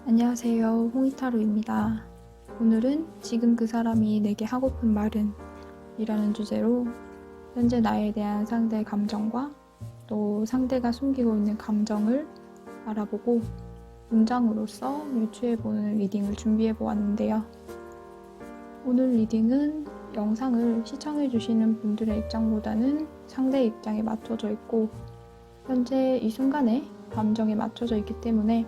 안녕하세요. 홍이타로입니다. 오늘은 지금 그 사람이 내게 하고픈 말은 이라는 주제로 현재 나에 대한 상대의 감정과 또 상대가 숨기고 있는 감정을 알아보고 문장으로서 유추해보는 리딩을 준비해 보았는데요. 오늘 리딩은 영상을 시청해주시는 분들의 입장보다는 상대의 입장에 맞춰져 있고 현재 이 순간의 감정에 맞춰져 있기 때문에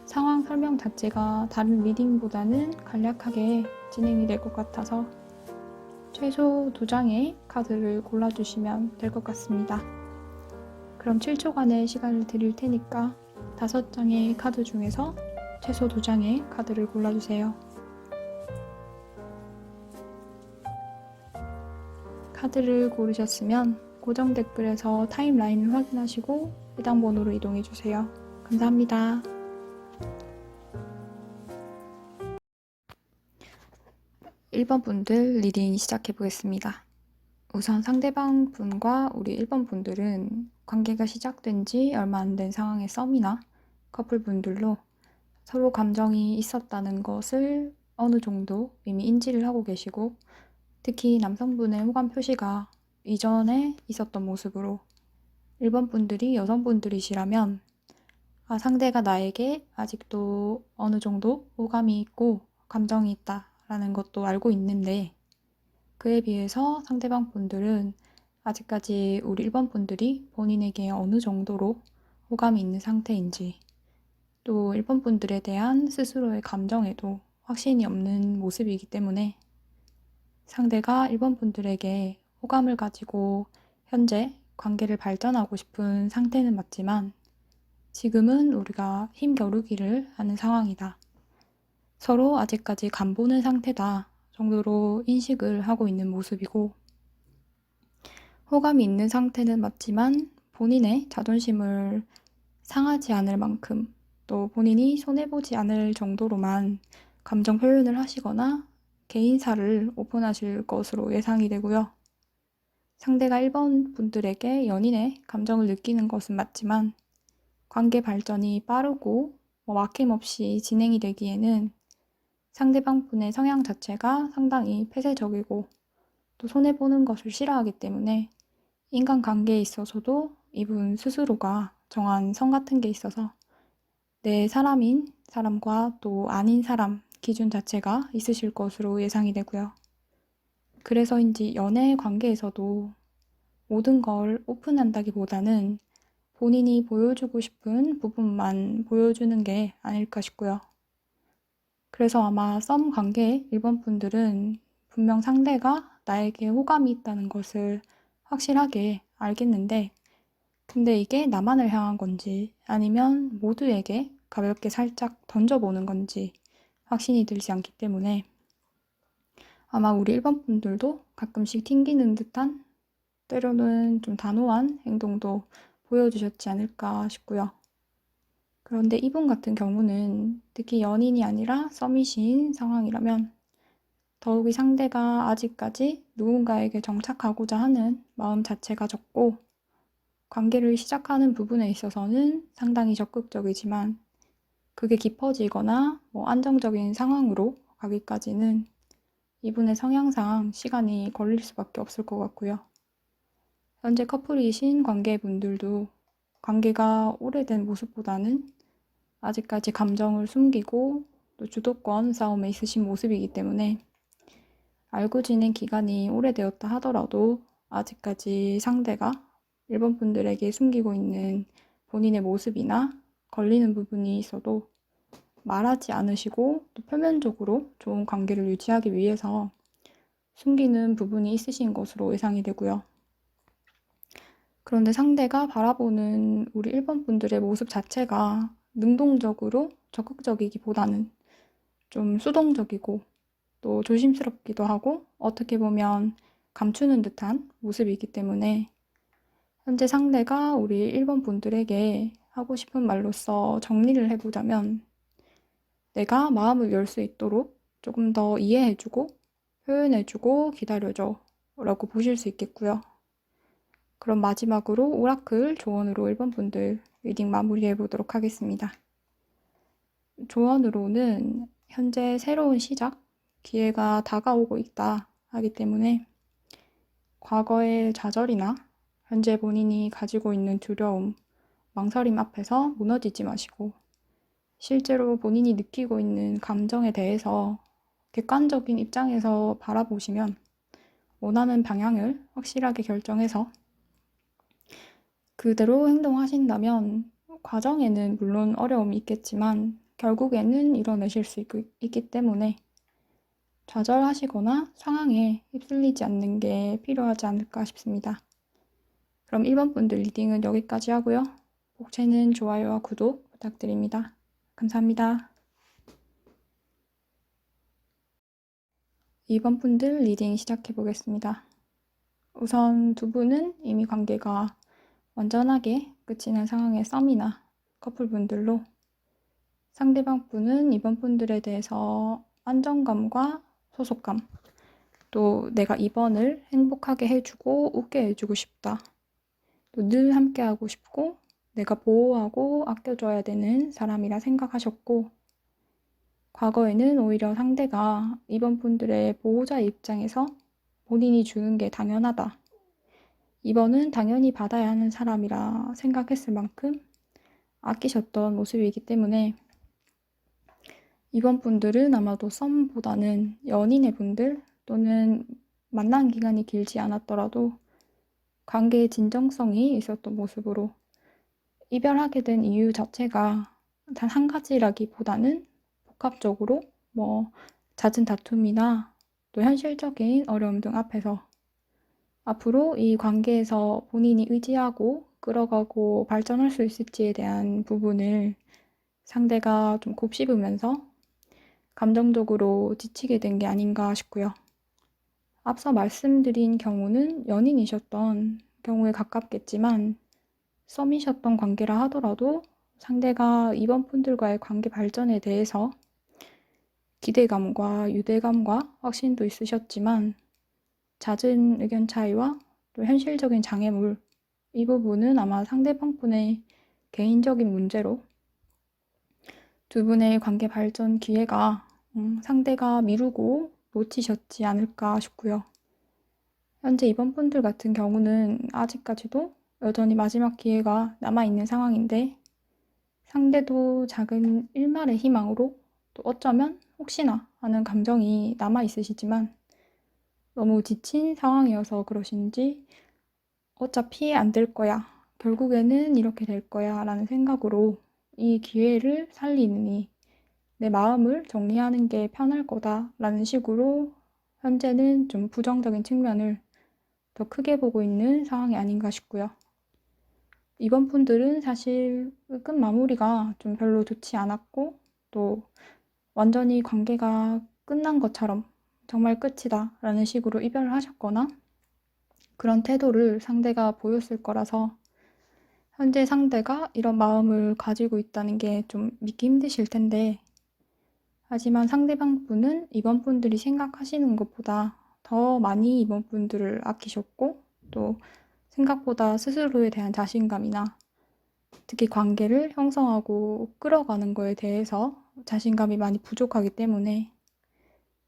상황 설명 자체가 다른 리딩보다는 간략하게 진행이 될 것 같아서 최소 2장의 카드를 골라주시면 될 것 같습니다. 그럼 7초간의 시간을 드릴 테니까 5장의 카드 중에서 최소 2장의 카드를 골라주세요. 카드를 고르셨으면 고정 댓글에서 타임라인을 확인하시고 해당 번호로 이동해주세요. 감사합니다. (1번) 분들 리딩 시작해보겠습니다. 우선 상대방 분과 우리 1번 분들은 관계가 시작된 지 얼마 안 된 상황의 썸이나 커플 분들로 서로 감정이 있었다는 것을 어느 정도 이미 인지를 하고 계시고, 특히 남성분의 호감 표시가 이전에 있었던 모습으로 1번 분들이 여성분들이시라면 상대가 나에게 아직도 어느 정도 호감이 있고 감정이 있다라는 것도 알고 있는데, 그에 비해서 상대방 분들은 아직까지 우리 1번 분들이 본인에게 어느 정도로 호감이 있는 상태인지, 또 1번 분들에 대한 스스로의 감정에도 확신이 없는 모습이기 때문에 상대가 1번 분들에게 호감을 가지고 현재 관계를 발전하고 싶은 상태는 맞지만 지금은 우리가 힘겨루기를 하는 상황이다, 서로 아직까지 간보는 상태다 정도로 인식을 하고 있는 모습이고, 호감이 있는 상태는 맞지만 본인의 자존심을 상하지 않을 만큼 또 본인이 손해보지 않을 정도로만 감정 표현을 하시거나 개인사를 오픈하실 것으로 예상이 되고요. 상대가 1번 분들에게 연인의 감정을 느끼는 것은 맞지만 관계 발전이 빠르고 막힘없이 진행이 되기에는 상대방 분의 성향 자체가 상당히 폐쇄적이고 또 손해보는 것을 싫어하기 때문에 인간관계에 있어서도 이분 스스로가 정한 선 같은 게 있어서 내 사람인 사람과 또 아닌 사람 기준 자체가 있으실 것으로 예상이 되고요. 그래서인지 연애 관계에서도 모든 걸 오픈한다기보다는 본인이 보여주고 싶은 부분만 보여주는 게 아닐까 싶고요. 그래서 아마 썸 관계 1번 분들은 분명 상대가 나에게 호감이 있다는 것을 확실하게 알겠는데, 근데 이게 나만을 향한 건지 아니면 모두에게 가볍게 살짝 던져보는 건지 확신이 들지 않기 때문에 아마 우리 1번 분들도 가끔씩 튕기는 듯한, 때로는 좀 단호한 행동도 보여주셨지 않을까 싶고요. 그런데 이분 같은 경우는 특히 연인이 아니라 썸이신 상황이라면 더욱이 상대가 아직까지 누군가에게 정착하고자 하는 마음 자체가 적고 관계를 시작하는 부분에 있어서는 상당히 적극적이지만 그게 깊어지거나 안정적인 상황으로 가기까지는 이분의 성향상 시간이 걸릴 수밖에 없을 것 같고요. 현재 커플이신 관계분들도 관계가 오래된 모습보다는 아직까지 감정을 숨기고 또 주도권 싸움에 있으신 모습이기 때문에 알고 지낸 기간이 오래되었다 하더라도 아직까지 상대가 1번 분들에게 숨기고 있는 본인의 모습이나 걸리는 부분이 있어도 말하지 않으시고 또 표면적으로 좋은 관계를 유지하기 위해서 숨기는 부분이 있으신 것으로 예상이 되고요. 그런데 상대가 바라보는 우리 1번 분들의 모습 자체가 능동적으로 적극적이기보다는 좀 수동적이고 또 조심스럽기도 하고 어떻게 보면 감추는 듯한 모습이기 때문에 현재 상대가 우리 1번 분들에게 하고 싶은 말로써 정리를 해보자면, 내가 마음을 열 수 있도록 조금 더 이해해주고 표현해주고 기다려줘 라고 보실 수 있겠고요. 그럼 마지막으로 오라클 조언으로 1번 분들 리딩 마무리해 보도록 하겠습니다. 조언으로는 현재 새로운 시작, 기회가 다가오고 있다 하기 때문에 과거의 좌절이나 현재 본인이 가지고 있는 두려움, 망설임 앞에서 무너지지 마시고 실제로 본인이 느끼고 있는 감정에 대해서 객관적인 입장에서 바라보시면 원하는 방향을 확실하게 결정해서 그대로 행동하신다면 과정에는 물론 어려움이 있겠지만 결국에는 이뤄내실 수 있기 때문에 좌절하시거나 상황에 휩쓸리지 않는 게 필요하지 않을까 싶습니다. 그럼 1번 분들 리딩은 여기까지 하고요. 복채는 좋아요와 구독 부탁드립니다. 감사합니다. 2번 분들 리딩 시작해 보겠습니다. 우선 두 분은 이미 관계가 완전하게 끝이 난 상황의 썸이나 커플분들로 상대방 분은 이번 분들에 대해서 안정감과 소속감, 또 내가 이번을 행복하게 해주고 웃게 해주고 싶다. 또 늘 함께하고 싶고 내가 보호하고 아껴줘야 되는 사람이라 생각하셨고 과거에는 오히려 상대가 이번 분들의 보호자의 입장에서 본인이 주는 게 당연하다. 이번은 당연히 받아야 하는 사람이라 생각했을 만큼 아끼셨던 모습이기 때문에 이번 분들은 아마도 썸보다는 연인의 분들 또는 만난 기간이 길지 않았더라도 관계의 진정성이 있었던 모습으로 이별하게 된 이유 자체가 단 한 가지라기보다는 복합적으로 잦은 다툼이나 또 현실적인 어려움 등 앞에서 앞으로 이 관계에서 본인이 의지하고 끌어가고 발전할 수 있을지에 대한 부분을 상대가 좀 곱씹으면서 감정적으로 지치게 된 게 아닌가 싶고요. 앞서 말씀드린 경우는 연인이셨던 경우에 가깝겠지만 썸이셨던 관계라 하더라도 상대가 이번 분들과의 관계 발전에 대해서 기대감과 유대감과 확신도 있으셨지만 잦은 의견 차이와 또 현실적인 장애물, 이 부분은 아마 상대방 분의 개인적인 문제로 두 분의 관계 발전 기회가 상대가 미루고 놓치셨지 않을까 싶고요. 현재 이번 분들 같은 경우는 아직까지도 여전히 마지막 기회가 남아있는 상황인데 상대도 작은 일말의 희망으로 또 어쩌면 혹시나 하는 감정이 남아있으시지만 너무 지친 상황이어서 그러신지 어차피 안 될 거야. 결국에는 이렇게 될 거야 라는 생각으로 이 기회를 살리느니 내 마음을 정리하는 게 편할 거다 라는 식으로 현재는 좀 부정적인 측면을 더 크게 보고 있는 상황이 아닌가 싶고요. 이번 분들은 사실 끝 마무리가 좀 별로 좋지 않았고 또 완전히 관계가 끝난 것처럼 정말 끝이다 라는 식으로 이별을 하셨거나 그런 태도를 상대가 보였을 거라서 현재 상대가 이런 마음을 가지고 있다는 게 좀 믿기 힘드실 텐데 하지만 상대방 분은 이번 분들이 생각하시는 것보다 더 많이 이번 분들을 아끼셨고 또 생각보다 스스로에 대한 자신감이나 특히 관계를 형성하고 끌어가는 거에 대해서 자신감이 많이 부족하기 때문에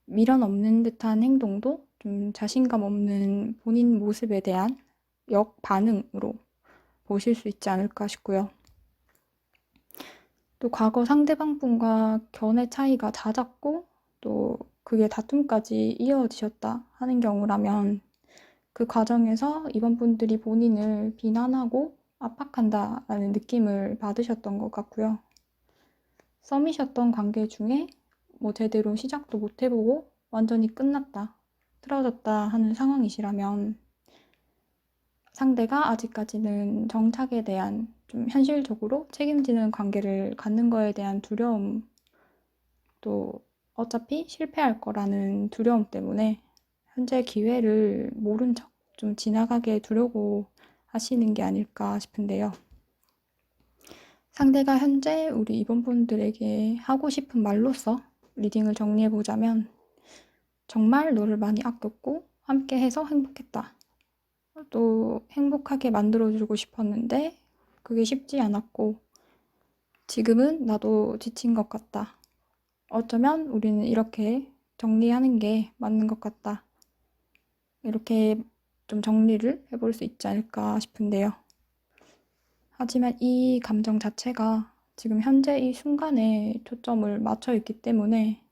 미련 없는 듯한 행동도 좀 자신감 없는 본인 모습에 대한 역반응으로 보실 수 있지 않을까 싶고요. 또 과거 상대방 분과 견해 차이가 잦았고 또 그게 다툼까지 이어지셨다 하는 경우라면 그 과정에서 이번 분들이 본인을 비난하고 압박한다라는 느낌을 받으셨던 것 같고요. 썸이셨던 관계 중에 제대로 시작도 못 해보고 완전히 끝났다, 틀어졌다 하는 상황이시라면 상대가 아직까지는 정착에 대한 좀 현실적으로 책임지는 관계를 갖는 거에 대한 두려움, 또 어차피 실패할 거라는 두려움 때문에 현재 기회를 모른 척 좀 지나가게 두려고 하시는 게 아닐까 싶은데요. 상대가 현재 우리 이번 분들에게 하고 싶은 말로써 리딩을 정리해보자면 정말 너를 많이 아꼈고 함께해서 행복했다. 또 행복하게 만들어주고 싶었는데 그게 쉽지 않았고 지금은 나도 지친 것 같다. 어쩌면 우리는 이렇게 정리하는 게 맞는 것 같다. 이렇게 좀 정리를 해볼 수 있지 않을까 싶은데요. 하지만 이 감정 자체가 지금 현재 이 순간에 초점을 맞춰 있기 때문에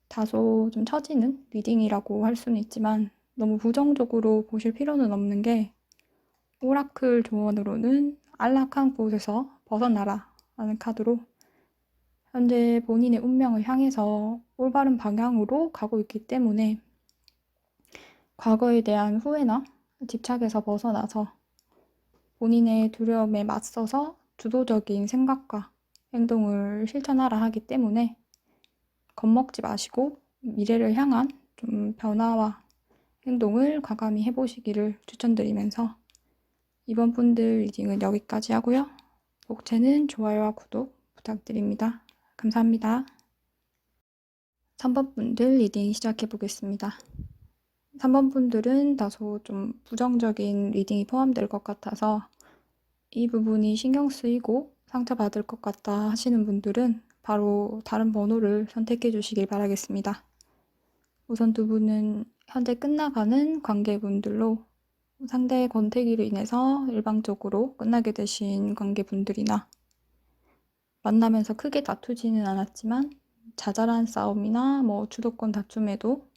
다소 좀 처지는 리딩이라고 할 수는 있지만 너무 부정적으로 보실 필요는 없는 게, 오라클 조언으로는 안락한 곳에서 벗어나라 라는 카드로 현재 본인의 운명을 향해서 올바른 방향으로 가고 있기 때문에 과거에 대한 후회나 집착에서 벗어나서 본인의 두려움에 맞서서 주도적인 생각과 행동을 실천하라 하기 때문에 겁먹지 마시고 미래를 향한 좀 변화와 행동을 과감히 해보시기를 추천드리면서 이번 분들 리딩은 여기까지 하고요. 복채는 좋아요와 구독 부탁드립니다. 감사합니다. 3번 분들 리딩 시작해 보겠습니다. 3번 분들은 다소 좀 부정적인 리딩이 포함될 것 같아서 이 부분이 신경 쓰이고 상처받을 것 같다 하시는 분들은 바로 다른 번호를 선택해 주시길 바라겠습니다. 우선 두 분은 현재 끝나가는 관계분들로 상대의 권태기로 인해서 일방적으로 끝나게 되신 관계분들이나 만나면서 크게 다투지는 않았지만 자잘한 싸움이나 주도권 다툼에도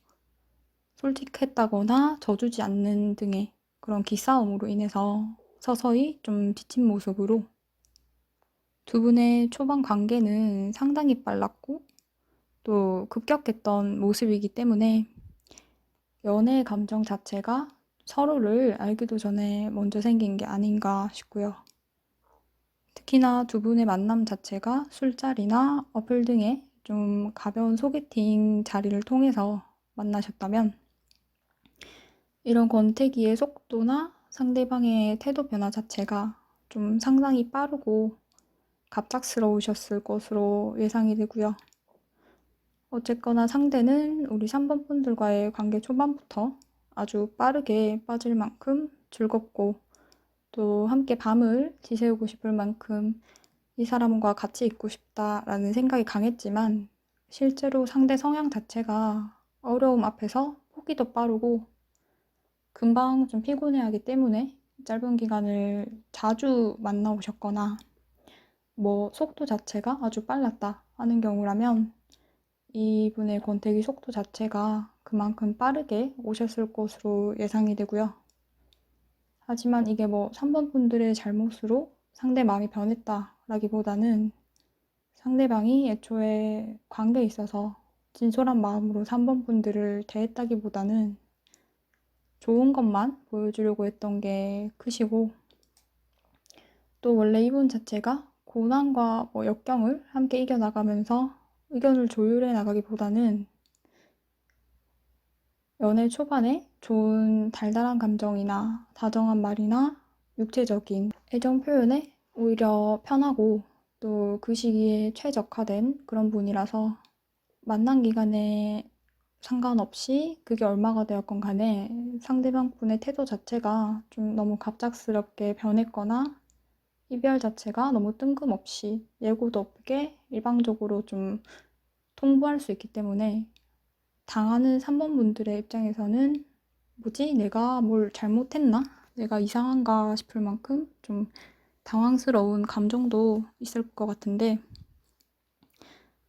솔직했다거나 져주지 않는 등의 그런 기싸움으로 인해서 서서히 좀 지친 모습으로 두 분의 초반 관계는 상당히 빨랐고 또 급격했던 모습이기 때문에 연애의 감정 자체가 서로를 알기도 전에 먼저 생긴 게 아닌가 싶고요. 특히나 두 분의 만남 자체가 술자리나 어플 등의 좀 가벼운 소개팅 자리를 통해서 만나셨다면 이런 권태기의 속도나 상대방의 태도 변화 자체가 좀 상당히 빠르고 갑작스러우셨을 것으로 예상이 되고요. 어쨌거나 상대는 우리 3번 분들과의 관계 초반부터 아주 빠르게 빠질 만큼 즐겁고 또 함께 밤을 지새우고 싶을 만큼 이 사람과 같이 있고 싶다라는 생각이 강했지만 실제로 상대 성향 자체가 어려움 앞에서 포기도 빠르고 금방 좀 피곤해하기 때문에 짧은 기간을 자주 만나오셨거나 속도 자체가 아주 빨랐다 하는 경우라면 이분의 권태기 속도 자체가 그만큼 빠르게 오셨을 것으로 예상이 되고요. 하지만 이게 3번 분들의 잘못으로 상대 마음이 변했다라기보다는 상대방이 애초에 관계에 있어서 진솔한 마음으로 3번 분들을 대했다기보다는 좋은 것만 보여주려고 했던 게 크시고, 또 원래 이분 자체가 고난과 역경을 함께 이겨나가면서 의견을 조율해 나가기보다는 연애 초반에 좋은 달달한 감정이나 다정한 말이나 육체적인 애정 표현에 오히려 편하고 또 그 시기에 최적화된 그런 분이라서 만난 기간에 상관없이 그게 얼마가 되었건 간에 상대방 분의 태도 자체가 좀 너무 갑작스럽게 변했거나 이별 자체가 너무 뜬금없이 예고도 없게 일방적으로 좀 통보할 수 있기 때문에 당하는 3번 분들의 입장에서는 뭐지? 내가 뭘 잘못했나? 내가 이상한가 싶을 만큼 좀 당황스러운 감정도 있을 것 같은데,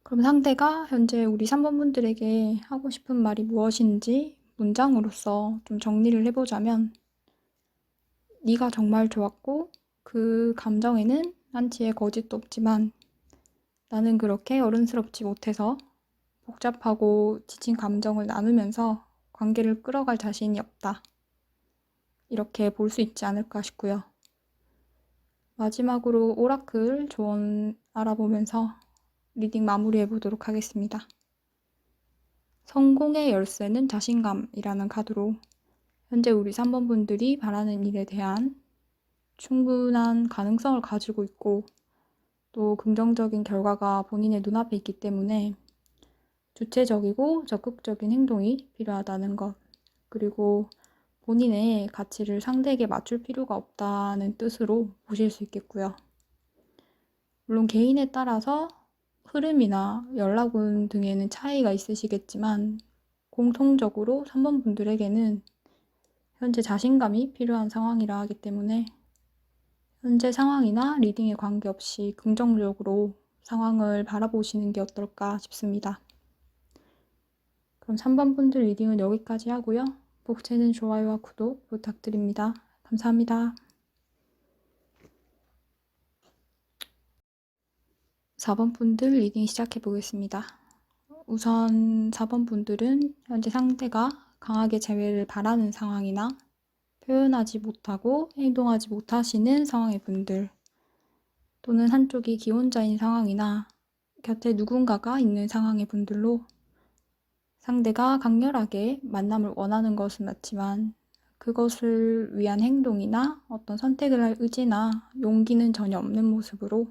그럼 상대가 현재 우리 3번 분들에게 하고 싶은 말이 무엇인지 문장으로서 좀 정리를 해보자면, 네가 정말 좋았고 그 감정에는 한치의 거짓도 없지만 나는 그렇게 어른스럽지 못해서 복잡하고 지친 감정을 나누면서 관계를 끌어갈 자신이 없다. 이렇게 볼 수 있지 않을까 싶고요. 마지막으로 오라클 조언 알아보면서 리딩 마무리해 보도록 하겠습니다. 성공의 열쇠는 자신감이라는 카드로 현재 우리 3번 분들이 바라는 일에 대한 충분한 가능성을 가지고 있고 또 긍정적인 결과가 본인의 눈앞에 있기 때문에 주체적이고 적극적인 행동이 필요하다는 것, 그리고 본인의 가치를 상대에게 맞출 필요가 없다는 뜻으로 보실 수 있겠고요. 물론 개인에 따라서 흐름이나 연락운 등에는 차이가 있으시겠지만 공통적으로 3번 분들에게는 현재 자신감이 필요한 상황이라 하기 때문에 현재 상황이나 리딩에 관계없이 긍정적으로 상황을 바라보시는 게 어떨까 싶습니다. 그럼 3번 분들 리딩은 여기까지 하고요. 복채는 좋아요와 구독 부탁드립니다. 감사합니다. 4번 분들 리딩 시작해 보겠습니다. 우선 4번 분들은 현재 상대가 강하게 재회를 바라는 상황이나 표현하지 못하고 행동하지 못하시는 상황의 분들, 또는 한쪽이 기혼자인 상황이나 곁에 누군가가 있는 상황의 분들로 상대가 강렬하게 만남을 원하는 것은 맞지만 그것을 위한 행동이나 어떤 선택을 할 의지나 용기는 전혀 없는 모습으로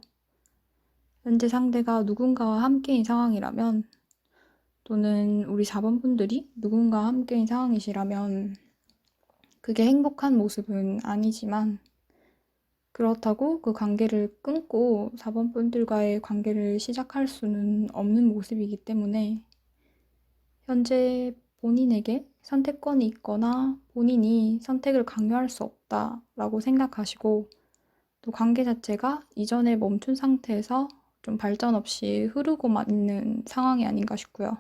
현재 상대가 누군가와 함께인 상황이라면, 또는 우리 4번 분들이 누군가와 함께인 상황이시라면 그게 행복한 모습은 아니지만 그렇다고 그 관계를 끊고 4번 분들과의 관계를 시작할 수는 없는 모습이기 때문에 현재 본인에게 선택권이 있거나 본인이 선택을 강요할 수 없다라고 생각하시고, 또 관계 자체가 이전에 멈춘 상태에서 좀 발전 없이 흐르고만 있는 상황이 아닌가 싶고요.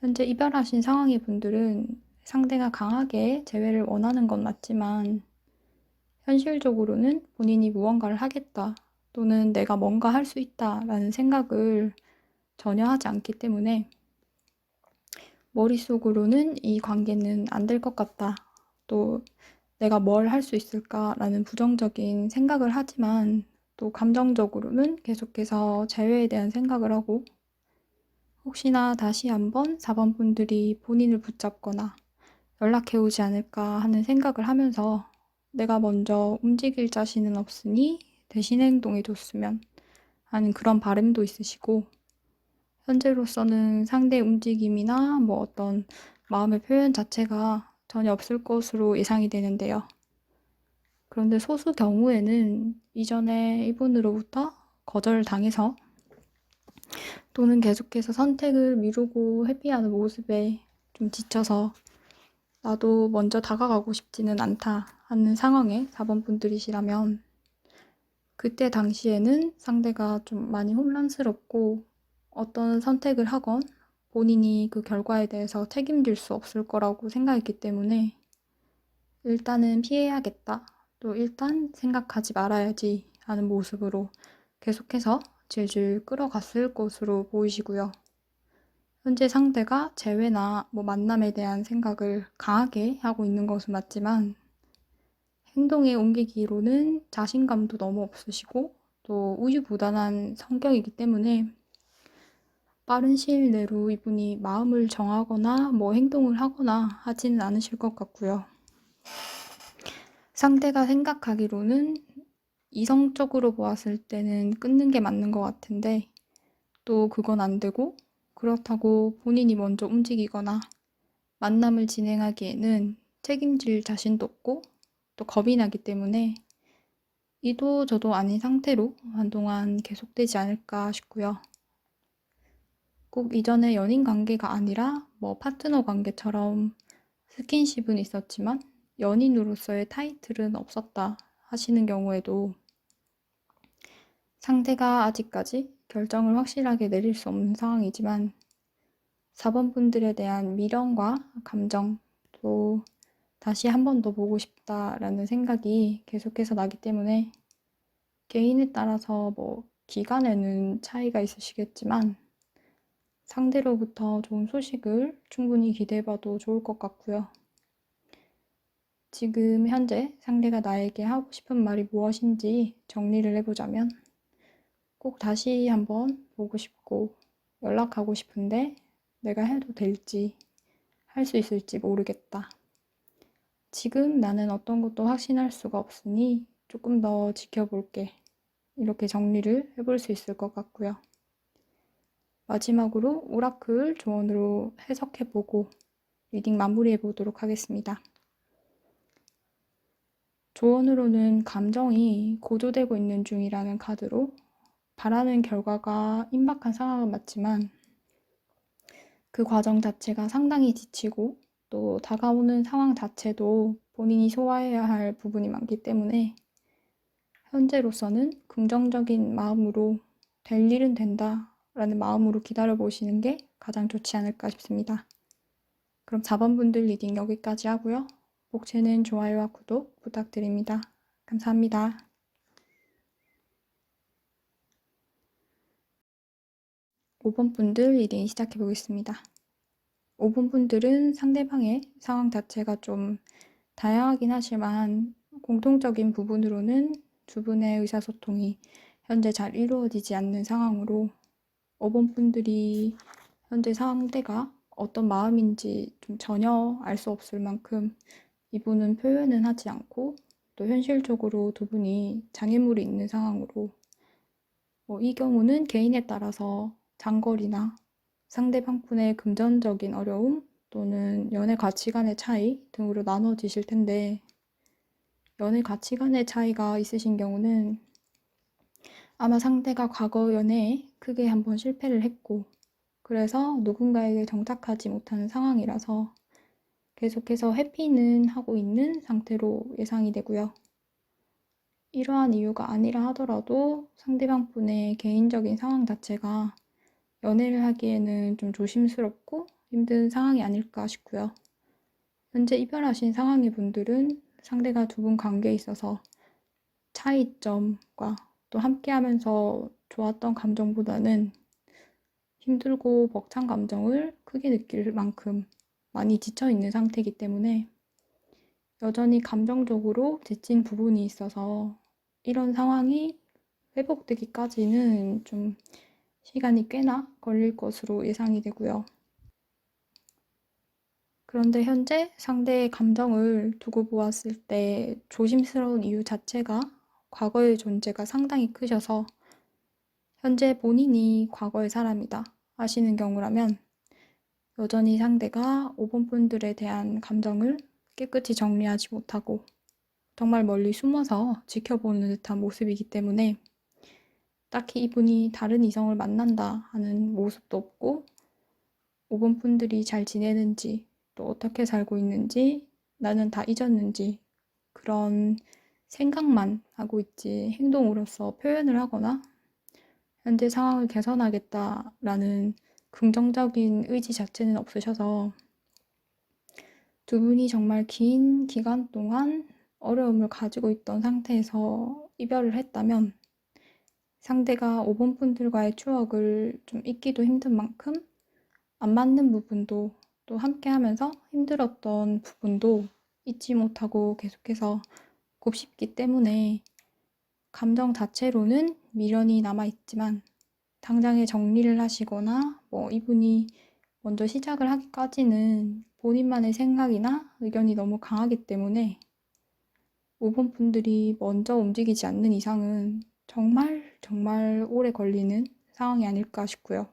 현재 이별하신 상황의 분들은 상대가 강하게 재회를 원하는 건 맞지만 현실적으로는 본인이 무언가를 하겠다 또는 내가 뭔가 할 수 있다라는 생각을 전혀 하지 않기 때문에 머릿속으로는 이 관계는 안 될 것 같다, 또 내가 뭘 할 수 있을까라는 부정적인 생각을 하지만 또 감정적으로는 계속해서 재회에 대한 생각을 하고, 혹시나 다시 한번 4번 분들이 본인을 붙잡거나 연락해 오지 않을까 하는 생각을 하면서 내가 먼저 움직일 자신은 없으니 대신 행동해 줬으면 하는 그런 바람도 있으시고, 현재로서는 상대의 움직임이나 어떤 마음의 표현 자체가 전혀 없을 것으로 예상이 되는데요. 그런데 소수 경우에는 이전에 이분으로부터 거절당해서 또는 계속해서 선택을 미루고 회피하는 모습에 좀 지쳐서 나도 먼저 다가가고 싶지는 않다 하는 상황의 4번 분들이시라면 그때 당시에는 상대가 좀 많이 혼란스럽고 어떤 선택을 하건 본인이 그 결과에 대해서 책임질 수 없을 거라고 생각했기 때문에 일단은 피해야겠다, 또 일단 생각하지 말아야지 하는 모습으로 계속해서 질질 끌어갔을 것으로 보이시고요. 현재 상대가 재회나 만남에 대한 생각을 강하게 하고 있는 것은 맞지만 행동에 옮기기로는 자신감도 너무 없으시고 또 우유부단한 성격이기 때문에 빠른 시일 내로 이분이 마음을 정하거나 행동을 하거나 하지는 않으실 것 같고요. 상대가 생각하기로는 이성적으로 보았을 때는 끊는 게 맞는 것 같은데 또 그건 안 되고, 그렇다고 본인이 먼저 움직이거나 만남을 진행하기에는 책임질 자신도 없고 또 겁이 나기 때문에 이도 저도 아닌 상태로 한동안 계속되지 않을까 싶고요. 꼭 이전에 연인 관계가 아니라 파트너 관계처럼 스킨십은 있었지만 연인으로서의 타이틀은 없었다 하시는 경우에도 상대가 아직까지 결정을 확실하게 내릴 수 없는 상황이지만 4번 분들에 대한 미련과 감정, 또 다시 한 번 더 보고 싶다라는 생각이 계속해서 나기 때문에 개인에 따라서 기간에는 차이가 있으시겠지만 상대로부터 좋은 소식을 충분히 기대해봐도 좋을 것 같고요. 지금 현재 상대가 나에게 하고 싶은 말이 무엇인지 정리를 해보자면, 꼭 다시 한번 보고 싶고 연락하고 싶은데 내가 해도 될지 할 수 있을지 모르겠다. 지금 나는 어떤 것도 확신할 수가 없으니 조금 더 지켜볼게. 이렇게 정리를 해볼 수 있을 것 같고요. 마지막으로 오라클 조언으로 해석해보고 리딩 마무리해보도록 하겠습니다. 조언으로는 감정이 고조되고 있는 중이라는 카드로 바라는 결과가 임박한 상황은 맞지만 그 과정 자체가 상당히 지치고 또 다가오는 상황 자체도 본인이 소화해야 할 부분이 많기 때문에 현재로서는 긍정적인 마음으로 될 일은 된다라는 마음으로 기다려보시는 게 가장 좋지 않을까 싶습니다. 그럼 4번 분들 리딩 여기까지 하고요. 복채는 좋아요와 구독 부탁드립니다. 감사합니다. 5번 분들 리딩 시작해 보겠습니다. 5번 분들은 상대방의 상황 자체가 좀 다양하긴 하지만 공통적인 부분으로는 두 분의 의사소통이 현재 잘 이루어지지 않는 상황으로 5번 분들이 현재 상대가 어떤 마음인지 좀 전혀 알 수 없을 만큼 이분은 표현은 하지 않고 또 현실적으로 두 분이 장애물이 있는 상황으로 이 경우는 개인에 따라서 장거리나 상대방 분의 금전적인 어려움 또는 연애 가치관의 차이 등으로 나눠지실 텐데 연애 가치관의 차이가 있으신 경우는 아마 상대가 과거 연애에 크게 한번 실패를 했고 그래서 누군가에게 정착하지 못하는 상황이라서 계속해서 회피는 하고 있는 상태로 예상이 되고요. 이러한 이유가 아니라 하더라도 상대방 분의 개인적인 상황 자체가 연애를 하기에는 좀 조심스럽고 힘든 상황이 아닐까 싶고요. 현재 이별하신 상황의 분들은 상대가 두 분 관계에 있어서 차이점과 또 함께하면서 좋았던 감정보다는 힘들고 벅찬 감정을 크게 느낄 만큼 많이 지쳐있는 상태이기 때문에 여전히 감정적으로 지친 부분이 있어서 이런 상황이 회복되기까지는 좀 시간이 꽤나 걸릴 것으로 예상이 되고요. 그런데 현재 상대의 감정을 두고 보았을 때 조심스러운 이유 자체가 과거의 존재가 상당히 크셔서 현재 본인이 과거의 사람이다 하시는 경우라면 여전히 상대가 5번 분들에 대한 감정을 깨끗이 정리하지 못하고 정말 멀리 숨어서 지켜보는 듯한 모습이기 때문에 딱히 이분이 다른 이성을 만난다 하는 모습도 없고 5번 분들이 잘 지내는지 또 어떻게 살고 있는지 나는 다 잊었는지 그런 생각만 하고 있지 행동으로서 표현을 하거나 현재 상황을 개선하겠다라는 긍정적인 의지 자체는 없으셔서 두 분이 정말 긴 기간 동안 어려움을 가지고 있던 상태에서 이별을 했다면 상대가 5번 분들과의 추억을 좀 잊기도 힘든 만큼 안 맞는 부분도 또 함께 하면서 힘들었던 부분도 잊지 못하고 계속해서 곱씹기 때문에 감정 자체로는 미련이 남아있지만 당장에 정리를 하시거나 이분이 먼저 시작을 하기까지는 본인만의 생각이나 의견이 너무 강하기 때문에 5번 분들이 먼저 움직이지 않는 이상은 정말 오래 걸리는 상황이 아닐까 싶고요.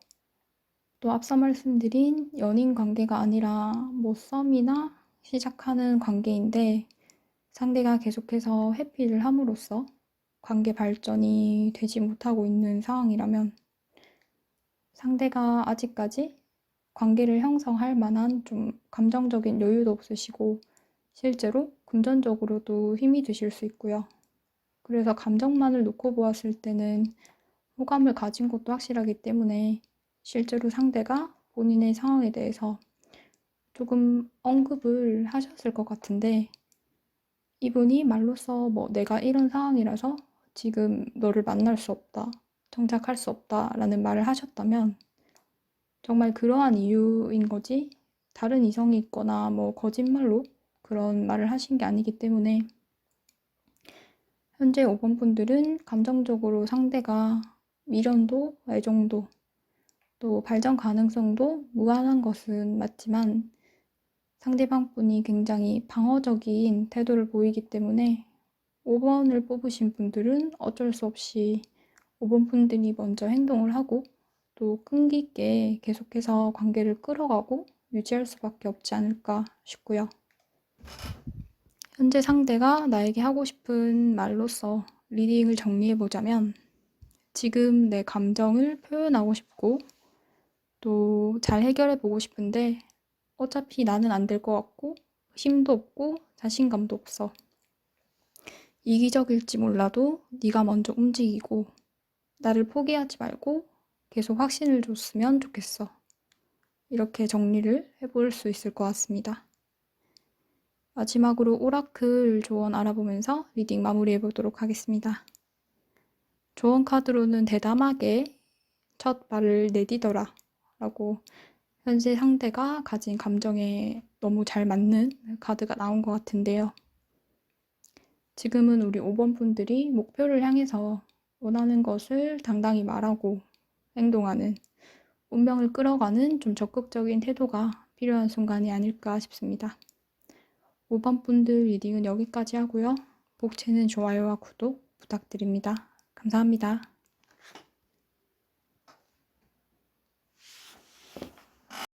또 앞서 말씀드린 연인 관계가 아니라 썸이나 시작하는 관계인데 상대가 계속해서 회피를 함으로써 관계 발전이 되지 못하고 있는 상황이라면 상대가 아직까지 관계를 형성할 만한 좀 감정적인 여유도 없으시고 실제로 금전적으로도 힘이 드실 수 있고요. 그래서 감정만을 놓고 보았을 때는 호감을 가진 것도 확실하기 때문에 실제로 상대가 본인의 상황에 대해서 조금 언급을 하셨을 것 같은데 이분이 말로써 내가 이런 상황이라서 지금 너를 만날 수 없다, 정착할 수 없다라는 말을 하셨다면 정말 그러한 이유인 거지 다른 이성이 있거나 거짓말로 그런 말을 하신 게 아니기 때문에 현재 5번 분들은 감정적으로 상대가 미련도 애정도 또 발전 가능성도 무한한 것은 맞지만 상대방 분이 굉장히 방어적인 태도를 보이기 때문에 5번을 뽑으신 분들은 어쩔 수 없이 5번 분들이 먼저 행동을 하고 또 끈기 있게 계속해서 관계를 끌어가고 유지할 수밖에 없지 않을까 싶고요. 현재 상대가 나에게 하고 싶은 말로써 리딩을 정리해보자면 지금 내 감정을 표현하고 싶고 또 잘 해결해 보고 싶은데 어차피 나는 안 될 것 같고 힘도 없고 자신감도 없어. 이기적일지 몰라도 네가 먼저 움직이고 나를 포기하지 말고 계속 확신을 줬으면 좋겠어. 이렇게 정리를 해볼 수 있을 것 같습니다. 마지막으로 오라클 조언 알아보면서 리딩 마무리해 보도록 하겠습니다. 조언 카드로는 대담하게 첫 발을 내디뎌라 라고 현재 상대가 가진 감정에 너무 잘 맞는 카드가 나온 것 같은데요. 지금은 우리 5번 분들이 목표를 향해서 원하는 것을 당당히 말하고 행동하는, 운명을 끌어가는 좀 적극적인 태도가 필요한 순간이 아닐까 싶습니다. 5번 분들 리딩은 여기까지 하고요. 복채는 좋아요와 구독 부탁드립니다. 감사합니다.